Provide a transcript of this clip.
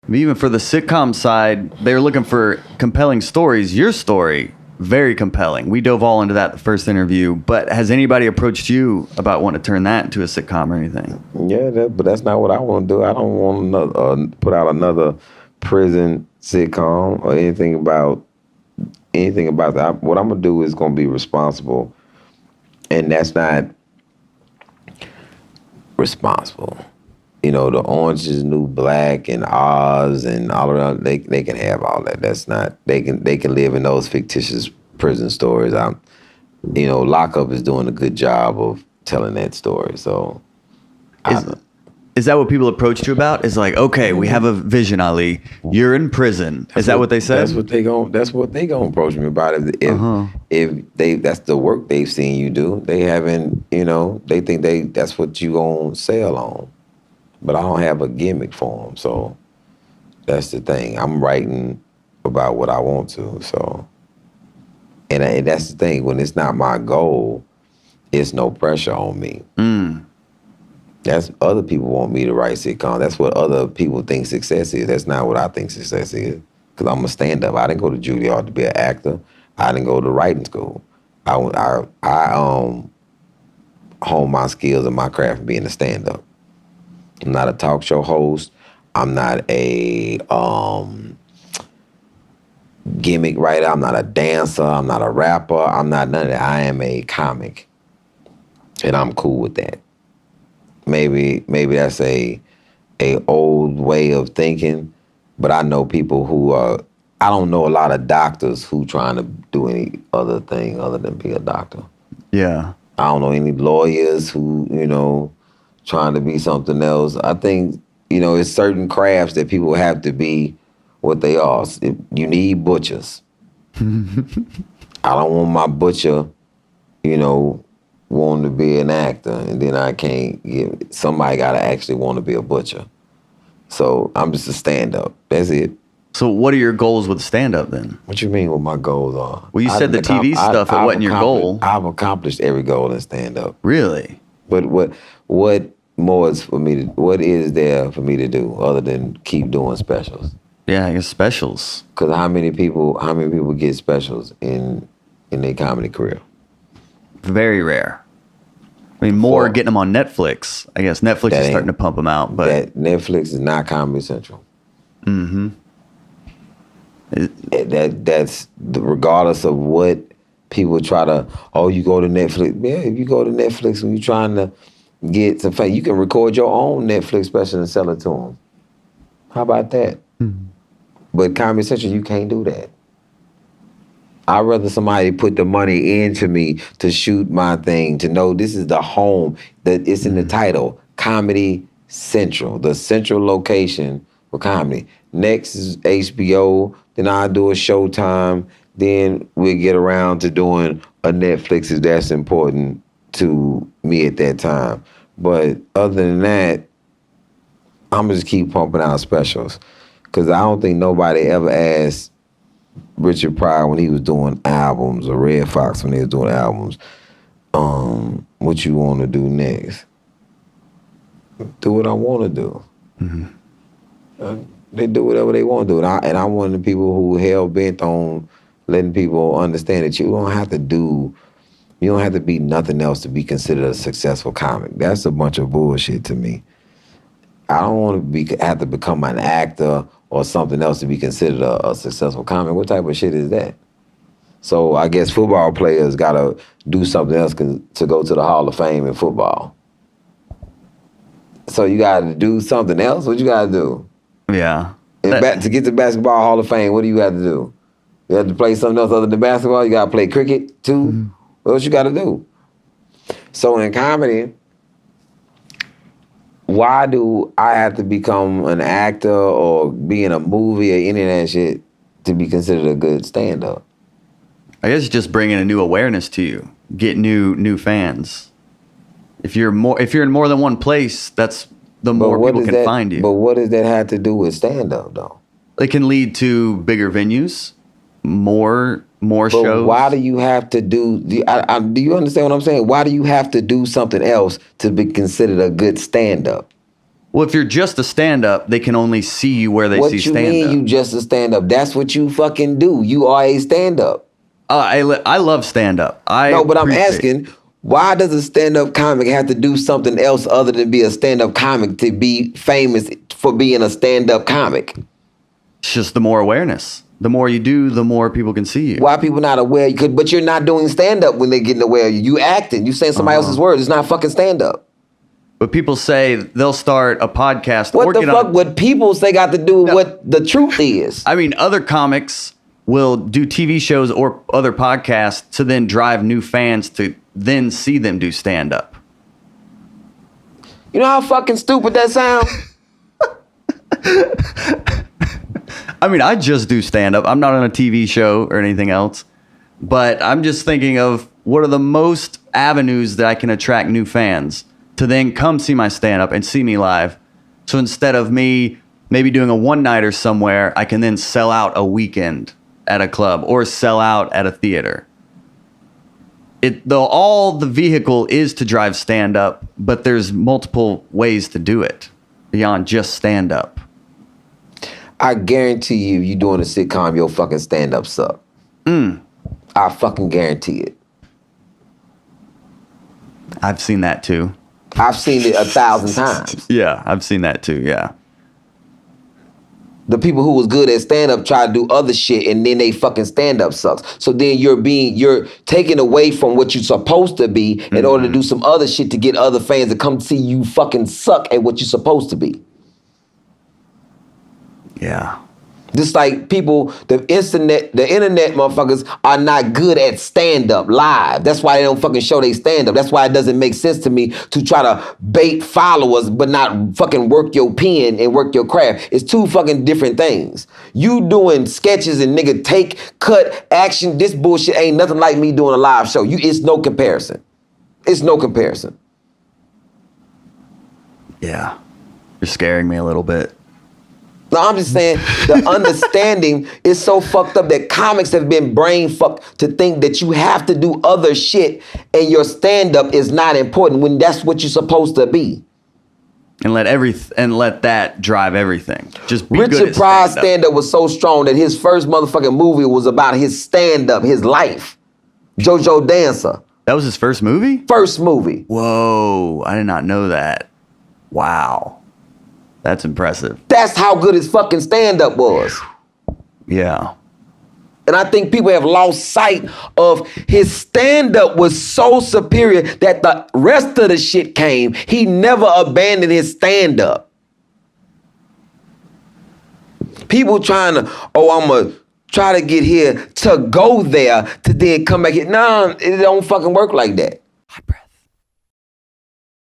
Even for the sitcom side, they were looking for compelling stories. Your story, very compelling. We dove all into that the first interview. But has anybody approached you about wanting to turn that into a sitcom or anything? Yeah, but that's not what I want to do. I don't want to put out another prison sitcom or anything about that. What I'm gonna do is gonna be responsible, and that's not responsible. You know, the Orange is the New Black and Oz and all around. They can have all that. That's not. They can live in those fictitious prison stories. Lockup is doing a good job of telling that story. So, is that what people approached you about? Is like, okay, we have a vision, Ali. You're in prison. Is that what they said? That's what they gonna approach me about. If that's the work they've seen you do, they haven't. They think that's what you gonna sell on. But I don't have a gimmick for them, so that's the thing. I'm writing about what I want to, so. And that's the thing. When it's not my goal, it's no pressure on me. That's other people want me to write sitcom. That's what other people think success is. That's not what I think success is. Because I'm a stand-up. I didn't go to Juilliard to be an actor. I didn't go to writing school. I honed my skills and my craft being a stand-up. I'm not a talk show host. I'm not a gimmick writer. I'm not a dancer. I'm not a rapper. I'm not none of that. I am a comic. And I'm cool with that. Maybe that's a old way of thinking, but I know people who are, I don't know a lot of doctors who trying to do any other thing other than be a doctor. Yeah. I don't know any lawyers who, trying to be something else. I think, it's certain crafts that people have to be what they are. You need butchers. I don't want my butcher, wanting to be an actor, and then I can't get, somebody got to actually want to be a butcher. So I'm just a stand-up. That's it. So what are your goals with stand-up then? What you mean what my goals are? Well, you said the TV stuff, it wasn't your goal. I've accomplished every goal in stand-up. Really? But what more is for me to, what is there for me to do other than keep doing specials? Yeah, I guess specials. Because how many people get specials in their comedy career? Very rare. I mean, more getting them on Netflix. I guess Netflix is starting to pump them out, but that Netflix is not Comedy Central. Mm-hmm. That's regardless of what people try to. Oh, you go to Netflix. Yeah, if you go to Netflix when you're trying to get some fame, you can record your own Netflix special and sell it to them. How about that? Mm-hmm. But Comedy Central, you can't do that. I'd rather somebody put the money into me to shoot my thing, to know this is the home, that it's in the title, Comedy Central, the central location for comedy. Next is HBO, then I'll do a Showtime, then we'll get around to doing a Netflix if that's important to me at that time. But other than that, I'm just keep pumping out specials. Because I don't think nobody ever asked Richard Pryor when he was doing albums, or Red Fox when they was doing albums, what you want to do next? Do what I want to do. Mm-hmm. They do whatever they want to do. And I'm one of the people who hell-bent on letting people understand that you don't have to be nothing else to be considered a successful comic. That's a bunch of bullshit to me. I don't want to have to become an actor or something else to be considered a successful comic. What type of shit is that? So I guess football players got to do something else to go to the Hall of Fame in football. So you got to do something else? What you got to do? Yeah. To get to Basketball Hall of Fame, what do you have to do? You have to play something else other than basketball? You got to play cricket too? Mm-hmm. What you got to do? So in comedy, why do I have to become an actor or be in a movie or any of that shit to be considered a good stand-up? I guess just bringing a new awareness to you, get new fans. If you're in more than one place, that's the more people can find you. But what does that have to do with stand-up though? It can lead to bigger venues, more shows. Why do you have to do you understand what I'm saying? Why do you have to do something else to be considered a good stand-up? Well, if you're just a stand-up, they can only see you where they What see you stand-up. mean you just a stand-up? That's what you fucking do. You are a stand-up. I love stand-up. No, but I'm appreciate- asking, why does a stand-up comic have to do something else other than be a stand-up comic to be famous for being a stand-up comic? It's just the more awareness. The more you do, the more people can see you. Why people not aware? But you're not doing stand-up when they're getting aware of you. You acting. You saying somebody else's words. It's not fucking stand-up. But people say they'll start a podcast. What the fuck would people say got to do with what the truth is? I mean, other comics will do TV shows or other podcasts to then drive new fans to then see them do stand-up. You know how fucking stupid that sounds? I mean, I just do stand-up. I'm not on a TV show or anything else. But I'm just thinking of what are the most avenues that I can attract new fans to then come see my stand-up and see me live. So instead of me maybe doing a one-nighter somewhere, I can then sell out a weekend at a club or sell out at a theater. All the vehicle is to drive stand-up, but there's multiple ways to do it beyond just stand-up. I guarantee you doing a sitcom, your fucking stand-up suck. I fucking guarantee it. I've seen that too. I've seen it 1,000 times. Yeah, I've seen that too, yeah. The people who was good at stand-up try to do other shit and then they fucking stand-up sucks. So then you're taken away from what you're supposed to be in order to do some other shit to get other fans to come see you fucking suck at what you're supposed to be. Yeah. Just like people, the internet motherfuckers are not good at stand-up live. That's why they don't fucking show they stand-up. That's why it doesn't make sense to me to try to bait followers but not fucking work your pen and work your craft. It's two fucking different things. You doing sketches and nigga take, cut, action, this bullshit ain't nothing like me doing a live show. It's no comparison. It's no comparison. Yeah. You're scaring me a little bit. No, I'm just saying the understanding is so fucked up that comics have been brain fucked to think that you have to do other shit and your stand-up is not important when that's what you're supposed to be. And let that drive everything. Just be good Richard at Pryor's stand-up. stand-up was so strong that his first motherfucking movie was about his stand-up, his life. JoJo Dancer. That was his first movie? First movie. Whoa, I did not know that. Wow. That's impressive. That's how good his fucking stand-up was. Yeah. And I think people have lost sight of his stand-up was so superior that the rest of the shit came. He never abandoned his stand-up. People trying to, I'm going to try to get here to go there to then come back here. No, it don't fucking work like that.